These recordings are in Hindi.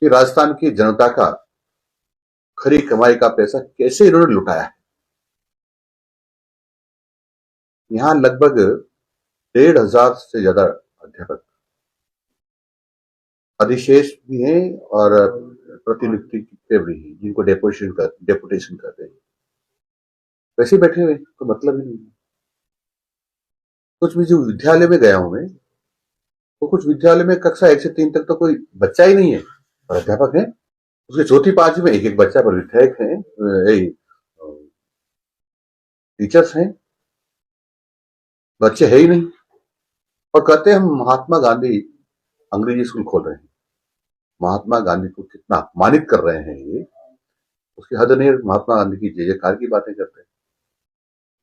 कि राजस्थान की जनता का खरी कमाई का पैसा कैसे इन्होंने लुटाया है। यहां लगभग 1,500 से ज्यादा अध्यापक अधिशेष भी हैं और प्रतिनियुक्ति पे भी हैं, जिनको डेपुटेशन करते हैं। वैसे बैठे हुए तो मतलब ही नहीं। कुछ भी जो विद्यालय में गया हूं मैं, तो कुछ विद्यालय में कक्षा 1 से 3 तक तो कोई बच्चा ही नहीं है और अध्यापक है। उसके चौथी पांचवी में एक एक बच्चा पर विधायक है, टीचर्स हैं, बच्चे है ही नहीं। और कहते हैं हम महात्मा गांधी अंग्रेजी स्कूल खोल रहे हैं। महात्मा गांधी को कितना अपमानित कर रहे हैं ये, उसकी हद नहीं। महात्मा गांधी की जय जयकार की बातें करते हैं।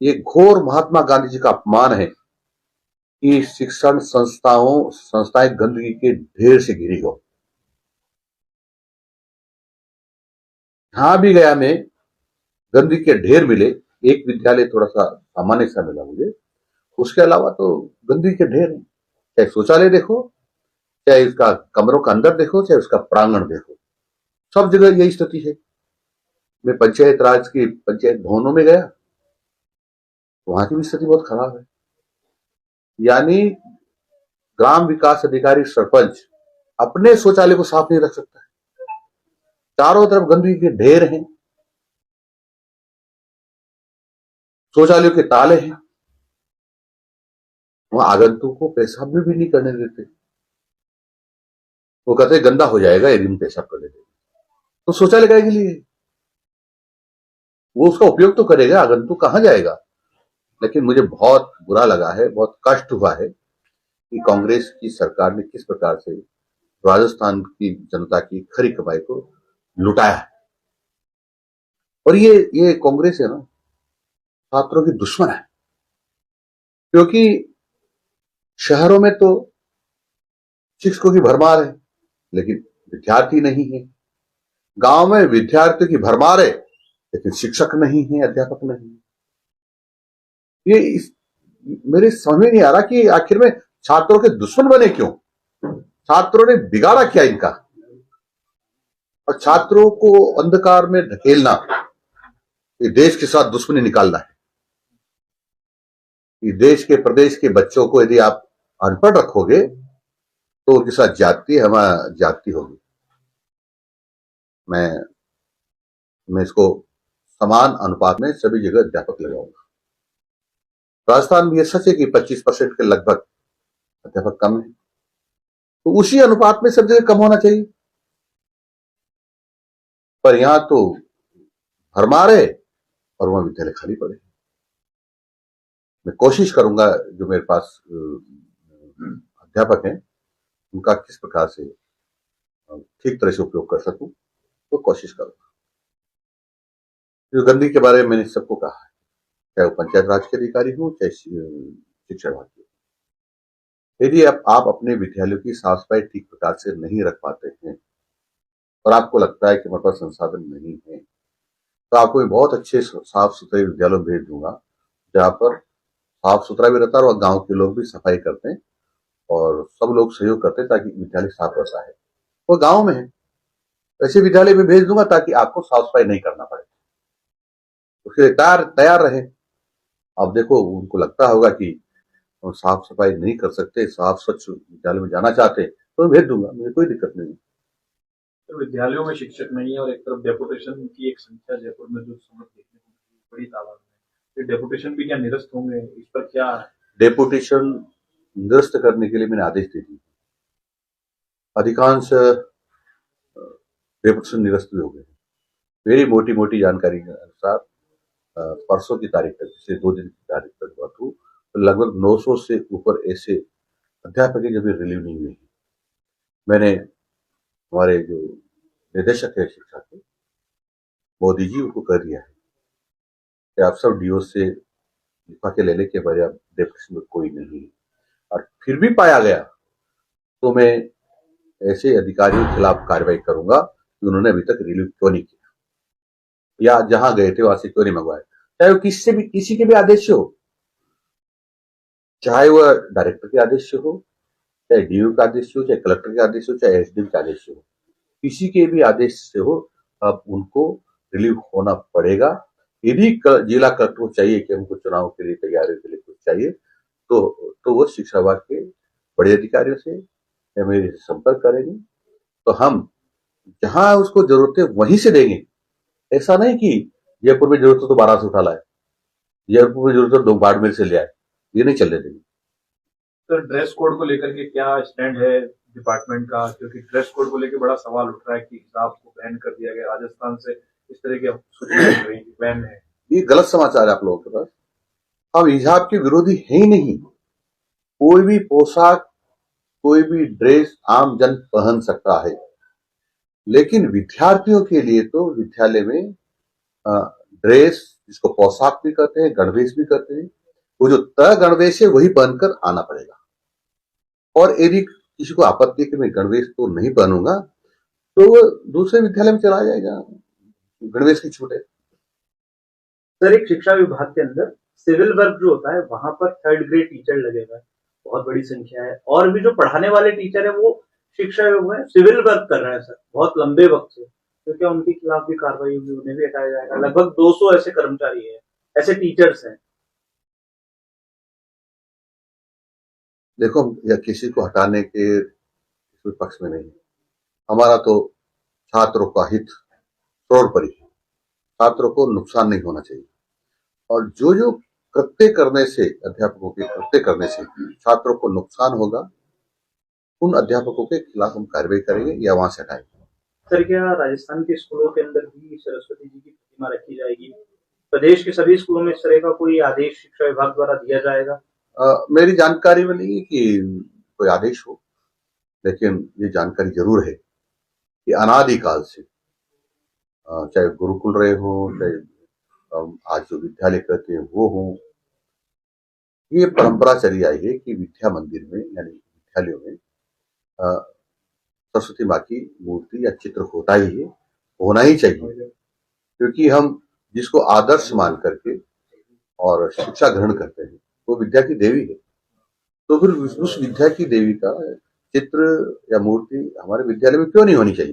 ये घोर महात्मा गांधी जी का अपमान है कि शिक्षण संस्थाएं गंदगी के ढेर से घिरी हो। जहां भी गया मैं, गंदगी के ढेर मिले। एक विद्यालय थोड़ा सा सामान्य सा मिला मुझे, उसके अलावा तो गंदगी के ढेर हैं। चाहे शौचालय देखो, चाहे उसका कमरों का अंदर देखो, चाहे उसका प्रांगण देखो, सब जगह यही स्थिति है। मैं पंचायत राज की पंचायत भवनों में गया, वहां की भी स्थिति बहुत खराब है। यानी ग्राम विकास अधिकारी सरपंच अपने शौचालय को साफ नहीं रख सकता है। चारों तरफ गंदगी के ढेर हैं, शौचालयों के ताले हैं, वहां आगंतुक को पेशाब भी नहीं करने देते। वो कहते गंदा हो जाएगा यदि हम पेशाब कर लेते। तो शौचालय का के लिए वो उसका उपयोग तो करेगा, आगंतुक कहां जाएगा। लेकिन मुझे बहुत बुरा लगा है, बहुत कष्ट हुआ है कि कांग्रेस की सरकार ने किस प्रकार से राजस्थान की जनता की खरी कमाई को लुटाया है। और ये कांग्रेस है ना, छात्रों की दुश्मन है। क्योंकि शहरों में तो शिक्षकों की भरमार है, लेकिन विद्यार्थी नहीं है। गांव में विद्यार्थियों की भरमार है, लेकिन शिक्षक नहीं है, अध्यापक नहीं है। ये मेरे समझ में नहीं आ रहा कि आखिर में छात्रों के दुश्मन बने क्यों। छात्रों ने बिगाड़ा क्या इनका। और छात्रों को अंधकार में ढकेलना, ये देश के साथ दुश्मनी निकालना है। ये देश के प्रदेश के बच्चों को यदि आप अनपढ़ रखोगे तो उनके साथ जाति होगी। मैं मैं इसको समान अनुपात में सभी जगह अध्यापक लगाऊंगा। राजस्थान में यह सच है कि 25% के लगभग अध्यापक कम है, तो उसी अनुपात में सब जगह कम होना चाहिए। पर यहां तो भरमार है और वहां विद्यालय खाली पड़े। मैं कोशिश करूंगा जो मेरे पास अध्यापक हैं उनका किस प्रकार से ठीक तरह से उपयोग कर सकूं, तो कोशिश करूंगा। जो गंदगी के बारे में मैंने सबको कहा है, चाहे वो पंचायत राज के अधिकारी हो, चाहे शिक्षा विभाग के। यदि आप अपने विद्यालयों की साफ सफाई ठीक प्रकार से नहीं रख पाते हैं और आपको लगता है कि हमारे पास संसाधन नहीं है, तो आपको मैं बहुत अच्छे साफ सुथरे विद्यालय भेज दूंगा, जहां पर साफ सुथरा भी रहता है और गांव के लोग भी सफाई करते हैं और सब लोग सहयोग करते हैं ताकि विद्यालय साफ रहता है। वो गांव में है, ऐसे विद्यालय में भेज दूंगा ताकि आपको साफ सफाई नहीं करना पड़े, उसके लिए तैयार रहे। अब देखो उनको लगता होगा कि हम साफ सफाई नहीं कर सकते, साफ स्वच्छ विद्यालय में जाना चाहते, तो मैं भेज दूंगा, मुझे कोई दिक्कत नहीं। तो विद्यालयों में शिक्षक नहीं है और एक तरफ डेपुटेशन की एक संख्या जयपुर में जो सूरत देखने को मिली, बड़ी तादाद में, तो डेपुटेशन भी क्या निरस्त होंगे, इस पर क्या। डेपुटेशन निरस्त करने के लिए मैंने आदेश दे दिए। अधिकांश डेपुटेशन निरस्त भी हो गए। मेरी मोटी मोटी जानकारी के अनुसार परसों की तारीख तक, पिछले 2 दिन की तारीख तक बात हो, तो लगभग 900 से ऊपर ऐसे अध्यापक है जो भी रिलीव नहीं हुए हैं। मैंने हमारे जो निदेशक है शिक्षा के, मोदी जी, उनको कह दिया है कि आप सब डीओ से लिखा के ले लेके हमारे आप डेपुटेशन में कोई नहीं है। और फिर भी पाया गया तो मैं ऐसे अधिकारियों के खिलाफ कार्रवाई करूंगा कि उन्होंने अभी तक रिलीव क्यों नहीं किया, या जहां गए थे वहां से क्यों नहीं मंगवाए, चाहे वो किसी के भी आदेश से हो, चाहे वह डायरेक्टर के आदेश से हो, चाहे डीओ का आदेश हो, चाहे कलेक्टर के आदेश हो, चाहे एसडीएम के आदेश हो। किसी के भी आदेश से हो, अब उनको रिलीव होना पड़ेगा। यदि जिला कलेक्टर को चाहिए कि हमको चुनाव के लिए तैयारी के लिए कुछ चाहिए, तो वो शिक्षा विभाग के बड़े अधिकारियों से या मेरे से संपर्क करेंगे, तो हम जहां उसको जरूरत है वहीं से देंगे। ऐसा नहीं कि जयपुर में जरूरत हो तो 12 से उठा लाए, जयपुर में जरूरत हो तो बाड़मेर से ले आए, ये नहीं चलने देंगे। सर, ड्रेस कोड को लेकर के क्या स्टैंड है डिपार्टमेंट का? क्योंकि ड्रेस कोड को लेकर बड़ा सवाल उठ रहा है कि हिजाब को बैन कर दिया गया, राजस्थान से इस तरह की सूचना बैन है। ये गलत समाचार है आप लोगों के पास। हम हिजाब के विरोधी है ही नहीं। कोई भी पोशाक, कोई भी ड्रेस आम जन पहन सकता है, लेकिन विद्यार्थियों के लिए तो विद्यालय में ड्रेस, जिसको पोशाक भी कहते हैं, गणवेश भी कहते हैं, वो जो तय गणवेश है वही पहनकर आना पड़ेगा। और यदि किसी को आपत्ति है कि मैं गणवेश तो नहीं पहनूंगा, तो वो दूसरे विद्यालय में चला जाएगा, गणवेश की छूट है। सर, एक शिक्षा विभाग के अंदर सिविल वर्क जो होता है वहां पर 3rd ग्रेड टीचर लगेगा, बहुत बड़ी संख्या है। और भी जो पढ़ाने वाले टीचर है वो शिक्षा विभाग में सिविल वर्क कर रहे हैं सर, बहुत लंबे वक्त से। तो क्या उनके खिलाफ भी कार्रवाई होगी, उन्हें भी हटाया जाएगा? लगभग 200 ऐसे कर्मचारी हैं, ऐसे टीचर्स हैं। देखो, या किसी को हटाने के पक्ष में नहीं, हमारा तो छात्रों का हित सर्वोपरि है। छात्रों को नुकसान नहीं होना चाहिए, और जो जो कृत्य करने से, अध्यापकों के कृत्य करने से छात्रों को नुकसान होगा, उन अध्यापकों के खिलाफ हम कार्रवाई करेंगे या वहां से हटाएंगे। सर, क्या राजस्थान के स्कूलों के अंदर भी सरस्वती जी की प्रतिमा रखी जाएगी? प्रदेश के सभी स्कूलों में इस तरह का कोई आदेश शिक्षा विभाग द्वारा दिया जाएगा? मेरी जानकारी में नहीं है कि कोई आदेश हो, लेकिन ये जानकारी जरूर है कि अनादिकाल से, चाहे गुरुकुल रहे हो, चाहे आज जो विद्यालय कहते हैं वो हो, ये परंपरा चली आई है कि विद्या मंदिर में, यानी विद्यालयों में सरस्वती माँ की मूर्ति या चित्र होता ही है, होना ही चाहिए। क्योंकि हम जिसको आदर्श मान करके और शिक्षा ग्रहण करते हैं, वो विद्या की देवी है। तो फिर उस विद्या की देवी का चित्र या मूर्ति हमारे विद्यालय में क्यों नहीं होनी चाहिए?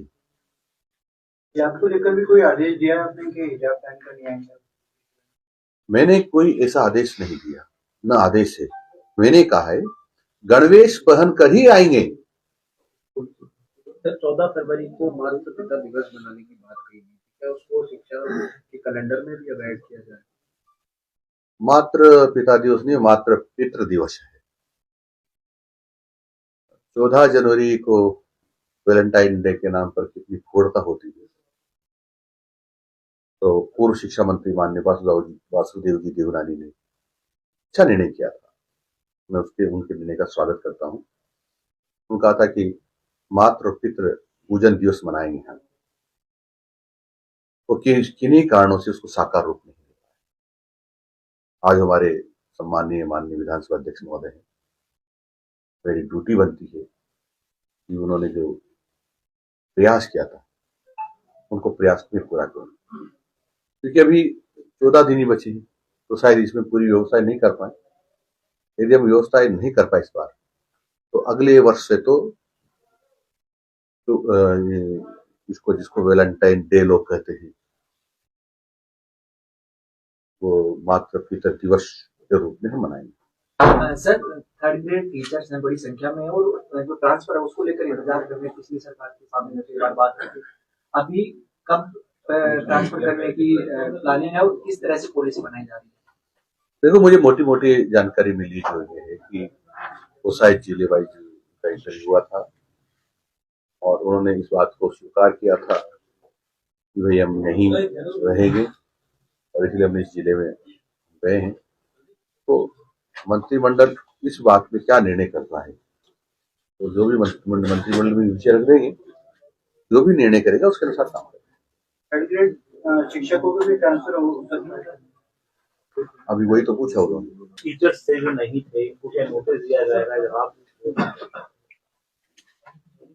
हिजाब को लेकर भी कोई आदेश दिया आपने कि हिजाब पहन कर नहीं आएंगे? मैंने कोई ऐसा आदेश नहीं दिया, न आदेश है। मैंने कहा है गणवेश पहन कर ही आएंगे। सर, 14 फरवरी को मातृ पिता दिवस मनाने की बात कही गई, क्या उसको शिक्षा के कैलेंडर में भी ऐड किया जाए? मातृ पिता दिवस नहीं, मातृ पितृ दिवस है। 14 जनवरी को वैलेंटाइन डे के नाम पर कितनी फोड़ता होती है। तो पूर्व शिक्षा मंत्री माननीय वासुदेव जी देवनानी ने अच्छा निर्णय किया था, मैं उनके निर्णय का स्वागत करता हूं। उन्होंने कहा था कि मातृ पितृ पूजन दिवस मनाएंगे हम, तो किन्हीं कारणों से उसको साकार रूप नहीं मिल पाया। आज हमारे सम्माननीय माननीय विधानसभा अध्यक्ष महोदय हैं, मेरी ड्यूटी बनती है कि उन्होंने जो प्रयास किया था उनको प्रयास में पूरा करूं, क्योंकि अभी 14 दिन ही बचे हैं, तो शायद इसमें पूरी व्यवस्था नहीं कर पाए। यदि हम व्यवस्था नहीं कर पाए इस बार, तो अगले वर्ष से तो जिसको वैलेंटाइन डे लोग कहते हैं, वो मातृ पितृ दिवस के रूप में हम मनाएंगे। सर, 3rd ग्रेड टीचर्स हैं बड़ी संख्या में, और जो ट्रांसफर है उसको लेकर इंतजार कर रहे हैं, पिछली सरकार के सामने कई बार बात करके। अभी कब ट्रांसफर करने की प्लानिंग है और किस तरह से पॉलिसी बनाई जा रही है? देखो, मुझे मोटी मोटी जानकारी मिली जो है कि वो शायद जिले वाइज का इंटरव्यू हुआ था, और उन्होंने इस बात को स्वीकार किया था कि भाई हम नहीं रहेंगे, और इसलिए हम इस जिले में गए हैं। तो मंत्रिमंडल इस बात में क्या निर्णय करता है, तो जो भी मंत्रिमंडल में विषय रख देंगे, जो भी निर्णय करेगा उसके अनुसार काम करेगा। 3rd ग्रेड शिक्षकों को भी ट्रांसफर हो? अभी वही तो पूछा उन्होंने। टीचर्स से जो नहीं थे उनको क्या नोटिस दिया जाएगा? जवाब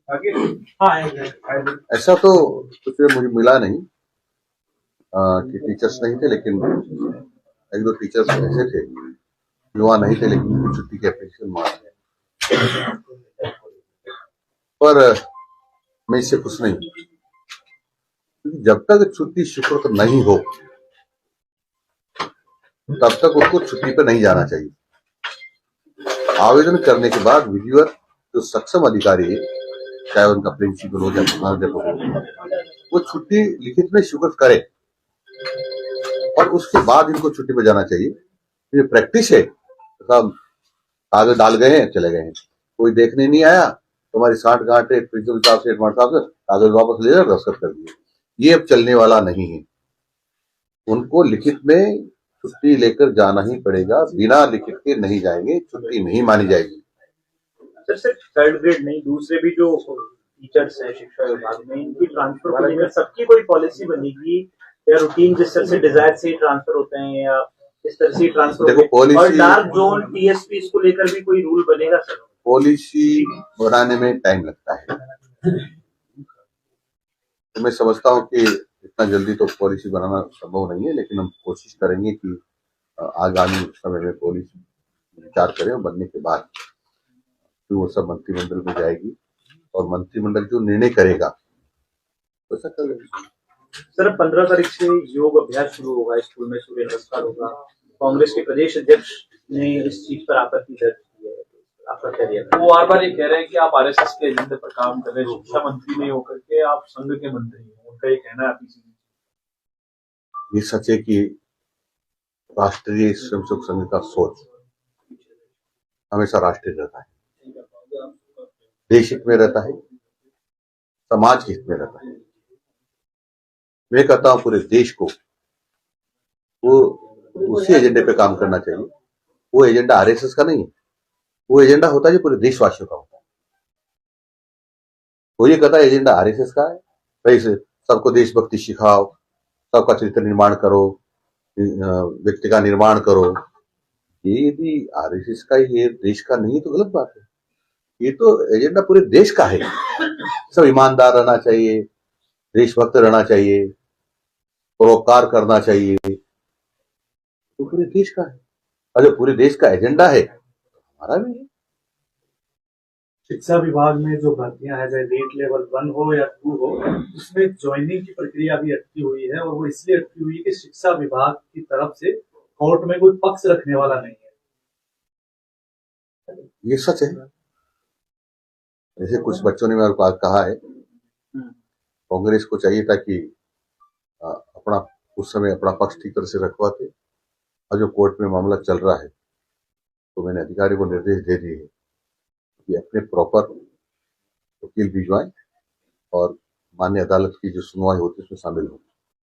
आगे ऐसा तो कुछ मुझे मिला नहीं कि टीचर्स नहीं थे, लेकिन 1-2 टीचर्स ऐसे थे जो वहां नहीं थे, लेकिन छुट्टी के एप्लीकेशन मांग रहे, पर मैं इससे खुश नहीं हूँ। क्योंकि जब तक छुट्टी स्वीकृत नहीं हो तब तक उसको छुट्टी पर नहीं जाना चाहिए। आवेदन करने के बाद विधिवत जो सक्षम अधिकारी है, चाहे उनका प्रिंसिपल हो या महाध्यापक हो, वो छुट्टी लिखित में स्वीकृत करे और उसके बाद इनको छुट्टी पर जाना चाहिए। ये प्रैक्टिस है, सब कागज डाल गए हैं चले गए हैं, कोई देखने नहीं आया, तुम्हारी 60 गांठ प्रिंसिपल साहब से हेडमास्टर साहब से कागज वापस ले दस्तखत कर दिए। ये अब चलने वाला नहीं है। उनको लिखित में छुट्टी लेकर जाना ही पड़ेगा, बिना लिखित के नहीं जाएंगे, छुट्टी नहीं मानी जाएगी। सर सिर्फ थर्ड ग्रेड नहीं, दूसरे भी जो टीचर्स हैं शिक्षा विभाग में, इनकी ट्रांसफर को लेकर सबकी कोई पॉलिसी बनेगी या रूटीन जिस तरह से डिजायर से ट्रांसफर होते हैं या इस तरह से ट्रांसफर देखो पॉलिसी और डार्क जोन टीएसपी को लेकर भी कोई रूल बनेगा सर? पॉलिसी बनाने में टाइम लगता है, तो मैं समझता हूँ कि इतना जल्दी तो पॉलिसी बनाना संभव नहीं है, लेकिन हम कोशिश करेंगे कि आगामी समय में पॉलिसी विचार करें और बनने के बाद फिर वो सब मंत्रिमंडल में जाएगी और मंत्रिमंडल जो निर्णय करेगा वैसा कर लेंगे। सर 15 तारीख से योग अभ्यास शुरू होगा, स्कूल में सूर्य नमस्कार होगा। कांग्रेस के प्रदेश अध्यक्ष ने इस चीज पर आपत्ति दर्ज की है, आपका क्या कहना है? वो बार बार ये कह रहे हैं कि आप आरएसएस के एजेंडे पर काम कर रहे हैं, शिक्षा मंत्री नहीं होकर के आप संघ के मंत्री हैं, उनका ये कहना है। ये सच है कि राष्ट्रीय स्वयंसेवक संघ का सोच हमेशा राष्ट्रीय रहता है, देश हित में रहता है, समाज के हित में रहता है। मैं कहता हूं पूरे देश को वो उसी एजेंडे पे काम करना चाहिए। वो एजेंडा आरएसएस का नहीं है, वो एजेंडा होता है जो पूरे देशवासियों का होता है। वो ये कहता है एजेंडा आरएसएस का है, भाई सबको देशभक्ति सिखाओ, सबका चरित्र निर्माण करो, व्यक्ति का निर्माण करो। ये यदि आरएसएस का ही है, देश का नहीं, तो गलत बात है। ये तो एजेंडा पूरे देश का है। सब ईमानदार रहना चाहिए, देशभक्त रहना चाहिए, परोपकार करना चाहिए, तो पूरे देश का है। और जो पूरे देश का एजेंडा है हमारा भी है। शिक्षा विभाग में जो भर्तियां है, चाहे रेट लेवल 1 हो या 2 हो, उसमें ज्वाइनिंग की प्रक्रिया भी अटकी हुई है और वो इसलिए अटकी हुई है कि शिक्षा विभाग की तरफ से कोर्ट में कोई पक्ष रखने वाला नहीं है। ये सच है। जैसे कुछ बच्चों ने मेरे को कहा है, कांग्रेस को चाहिए था कि अपना उस समय अपना पक्ष ठीक तरह से रखवाते, और जो कोर्ट में मामला चल रहा है तो मैंने अधिकारी को निर्देश दे दिए हैं कि अपने प्रॉपर वकील भिजवाएं और मान्य अदालत की जो सुनवाई होती है उसमें शामिल हो।